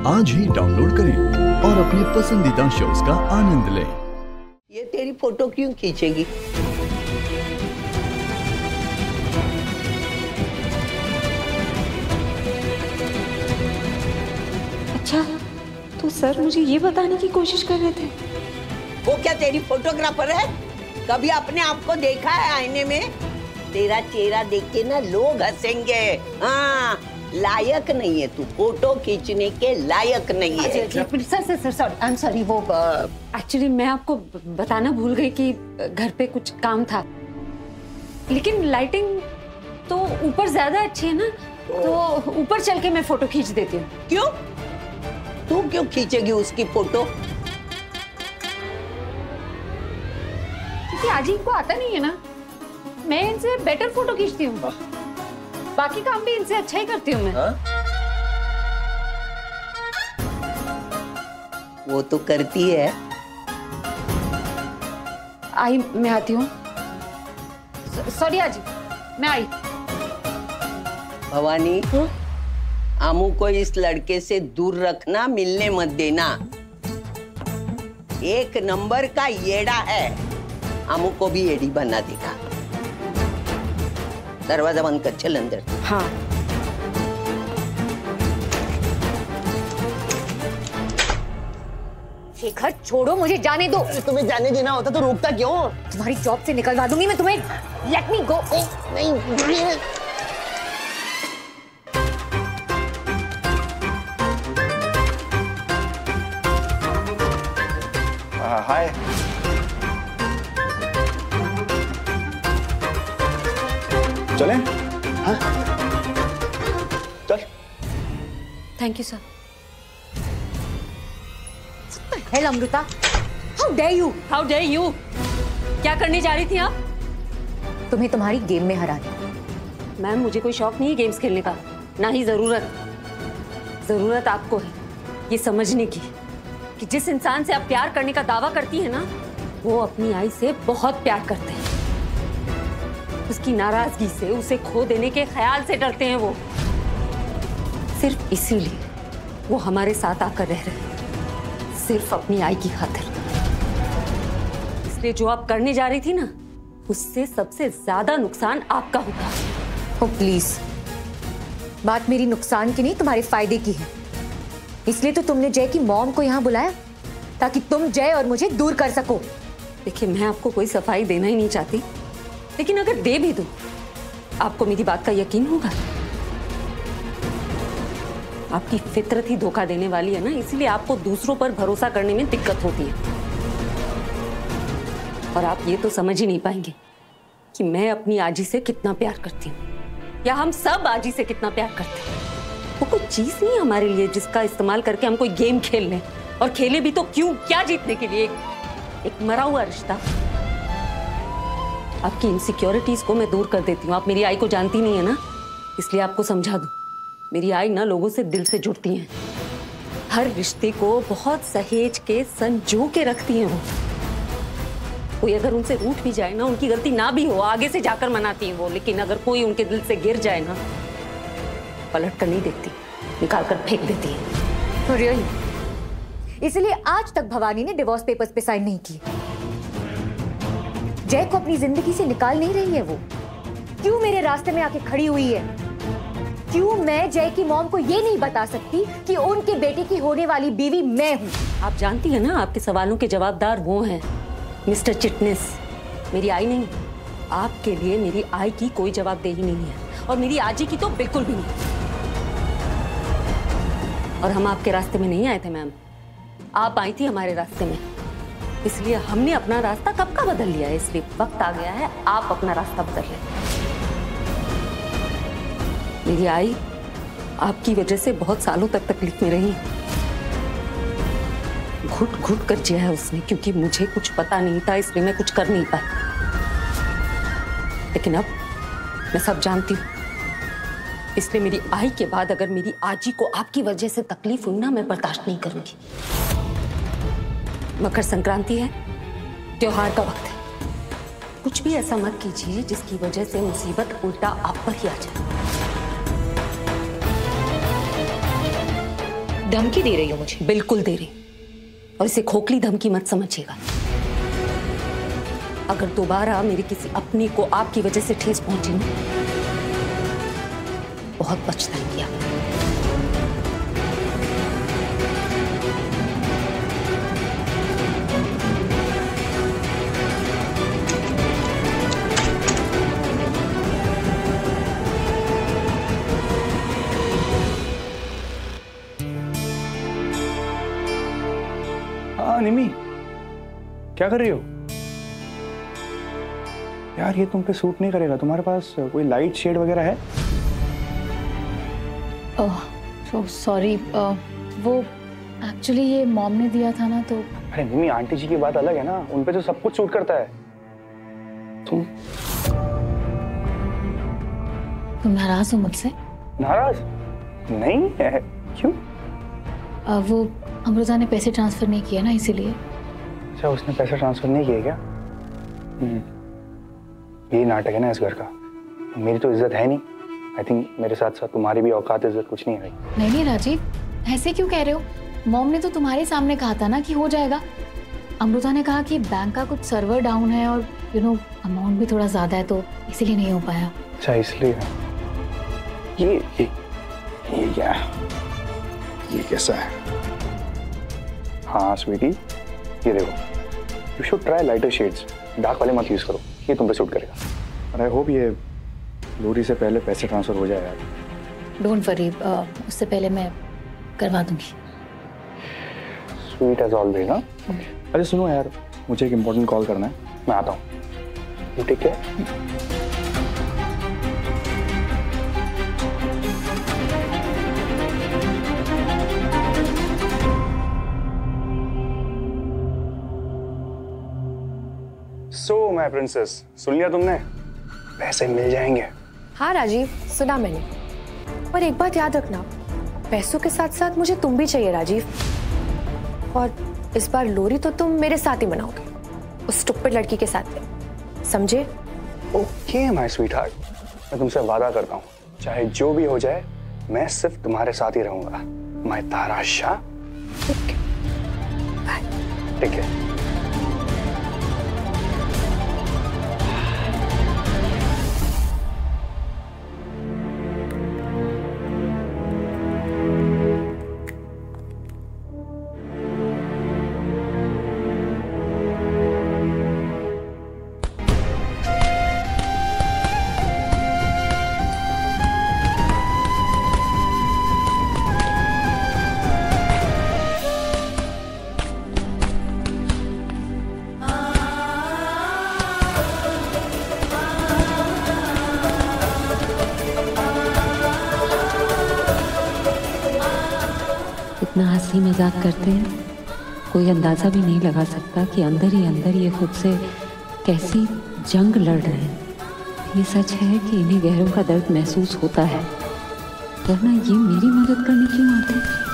आज ही डाउनलोड करें और अपने पसंदीदा शोज का आनंद लें। ये तेरी फोटो क्यों खींचेगी? अच्छा, तो सर मुझे ये बताने की कोशिश कर रहे थे। वो क्या तेरी फोटोग्राफर है? कभी अपने आप को देखा है आईने में? तेरा चेहरा देख के ना लोग हंसेंगे। हाँ, लायक नहीं है तू, फोटो खींचने के लायक नहीं है। Sir sorry, I am sorry. वो एक्चुअली मैं आपको बताना भूल गई कि घर पे कुछ काम था, लेकिन लाइटिंग तो ऊपर ज्यादा अच्छी है ना, तो ऊपर चल के मैं फोटो खींच देती हूँ। क्यों? तू क्यों खींचेगी उसकी फोटो? क्योंकि आजी को आता नहीं है ना, मैं इनसे बेटर फोटो खींचती हूँ। बाकी काम भी इनसे अच्छा ही करती हूँ मैं। वो तो करती है। आई, मैं आती हूँ। सॉरी आजी, मैं आई। भवानी, आमू को इस लड़के से दूर रखना, मिलने मत देना। एक नंबर का येड़ा है, आमू को भी येड़ी बना देगा। दरवाजा बंद कर, चल अंदर। हाँ। शेखर छोड़ो, मुझे जाने दो। तुम्हें जाने देना होता तो रोकता क्यों? तुम्हारी जॉब से निकलवा दूंगी मैं तुम्हें। Let me go. नहीं। हाय। चलें? हाँ? चल। Thank you sir. Hell Amrita, how dare you? How dare you? क्या करने जा रही थी आप? तुम्हें तुम्हारी गेम में हरा दिया। मैम, मुझे कोई शौक नहीं है गेम्स खेलने का, ना ही जरूरत। जरूरत आपको है ये समझने की कि जिस इंसान से आप प्यार करने का दावा करती है ना, वो अपनी आई से बहुत प्यार करते हैं। उसकी नाराजगी से, उसे खो देने के ख्याल से डरते हैं वो। सिर्फ इसीलिए वो हमारे साथ आकर रह रहे हैं, सिर्फ अपनी आई की खातिर। इसलिए जो आप करने जा रही थी ना, उससे सबसे ज्यादा नुकसान आपका होगा। ओ प्लीज, बात मेरी नुकसान की नहीं, तुम्हारे फायदे की है। इसलिए तो तुमने जय की मॉम को यहाँ बुलाया, ताकि तुम जय और मुझे दूर कर सको। देखिए, मैं आपको कोई सफाई देना ही नहीं चाहती, लेकिन अगर दे भी दूं, आपको मेरी बात का यकीन होगा? आपकी फितरत ही धोखा देने वाली है ना, इसलिए आपको दूसरों पर भरोसा करने में दिक्कत होती है। और आप ये तो समझ ही नहीं पाएंगे कि मैं अपनी आजी से कितना प्यार करती हूँ, या हम सब आजी से कितना प्यार करते हैं। वो कोई चीज नहीं है हमारे लिए जिसका इस्तेमाल करके हम कोई गेम खेल लें, और खेले भी तो क्यों? क्या जीतने के लिए? एक मरा हुआ रिश्ता। आपकी इनसिक्योरिटीज को मैं दूर कर देती हूँ। आप मेरी आई को जानती नहीं है ना, इसलिए आपको समझा दूं। मेरी आई ना लोगों से दिल से जुड़ती हैं, हर रिश्ते को बहुत सहेज के संजो के रखती हैं वो। कोई अगर उनसे रूठ भी जाए ना, उनकी गलती ना भी हो, आगे से जाकर मनाती हैं वो। लेकिन अगर कोई उनके दिल से गिर जाए ना, पलट कर नहीं देखती, निकाल कर फेंक देती है। रियली? इसलिए आज तक भवानी ने डिवोर्स पेपर्स पे साइन नहीं किए। जय को अपनी जिंदगी से निकाल नहीं रही है वो। क्यों मेरे रास्ते में आके खड़ी हुई है? क्यों मैं जय की मॉम को ये नहीं बता सकती कि उनके बेटे की होने वाली बीवी मैं हूँ? आप जानती है ना, आपके सवालों के जवाबदार वो हैं मिस्टर चिटनेस, मेरी आई नहीं। आपके लिए मेरी आई की कोई जवाबदेही नहीं है, और मेरी आजी की तो बिल्कुल भी नहीं। और हम आपके रास्ते में नहीं आए थे मैम, आप आई थी हमारे रास्ते में। इसलिए हमने अपना रास्ता कब का बदल लिया है, इसलिए वक्त आ गया है आप अपना रास्ता बदल लें। मेरी आई आपकी वजह से बहुत सालों तक तकलीफ में रही, घुट घुट कर जिया है उसने, क्योंकि मुझे कुछ पता नहीं था, इसलिए मैं कुछ कर नहीं पाई। लेकिन अब मैं सब जानती हूँ, इसलिए मेरी आई के बाद अगर मेरी आजी को आपकी वजह से तकलीफ हुई ना, मैं बर्दाश्त नहीं करूंगी। मकर संक्रांति है, त्योहार का वक्त है, कुछ भी ऐसा मत कीजिए जिसकी वजह से मुसीबत उल्टा आप पर ही आ जाए। धमकी दे रही हो मुझे? बिल्कुल दे रही, और इसे खोखली धमकी मत समझिएगा। अगर दोबारा मेरी किसी अपनी को आपकी वजह से ठेस पहुंची ना, बहुत पछताएंगी आप। हाँ निमी, क्या कर रही हो यार? ये तुम पे सूट नहीं करेगा। तुम्हारे पास कोई लाइट शेड वगैरह है? सॉरी, वो एक्चुअली ये मॉम ने दिया था ना, तो। अरे निमी, आंटी जी की बात अलग है ना, उन पे तो सब कुछ सूट करता है। तुम नाराज हो मुझसे? नाराज नहीं है। क्यों? वो अमृता ने पैसे ट्रांसफर नहीं किया ना, इसीलिए। अच्छा, उसने पैसा ट्रांसफर नहीं किया क्या? यही नाटक है ना इस घर का। मेरी तो इज्जत है नहीं। आई थिंक मेरे साथ साथ तुम्हारी भी औकात इज्जत कुछ नहीं है। नहीं राजीव, ऐसे क्यों कह रहे हो? मॉम ने तो तुम्हारे सामने कहा था ना कि हो जाएगा। अमृता ने कहा कि बैंक का कुछ सर्वर डाउन है और अमाउंट भी थोड़ा ज्यादा है, तो इसीलिए नहीं हो पाया। अच्छा, इसलिए। ये क्या है? ये कैसा है? हाँ स्वीटी, ये देखो, you should try lighter shades. Dark वाले मत यूज करो, ये तुम पे सूट करेगा। और आई होप ये लोरी से पहले पैसे ट्रांसफर हो जाए यार। डोंट वरी, उससे पहले मैं करवा दूंगी। Sweet as always. हाँ, अरे सुनो यार, मुझे एक इम्पोर्टेंट कॉल करना है, मैं आता हूँ। You take care. So my princess, सुन लिया तुमने? पैसे मिल जाएंगे। हाँ राजीव, सुना मैंने। पर एक बात याद रखना, पैसों के साथ साथ मुझे तुम भी चाहिए राजीव। और इस बार लोरी तो तुम मेरे साथ ही मनाओगे, उस स्टुपिड लड़की के साथ में, समझे? ओके माय स्वीटहार्ट, मैं तुमसे वादा करता हूँ, चाहे जो भी हो जाए मैं सिर्फ तुम्हारे साथ ही रहूंगा। माय तारा शाह। ठीक है। इतना हंसी मजाक करते हैं, कोई अंदाजा भी नहीं लगा सकता कि अंदर ही अंदर ये खुद से कैसी जंग लड़ रहे हैं। ये सच है कि इन्हें गैरों का दर्द महसूस होता है, वरना ये मेरी मदद करने क्यों आते हैं?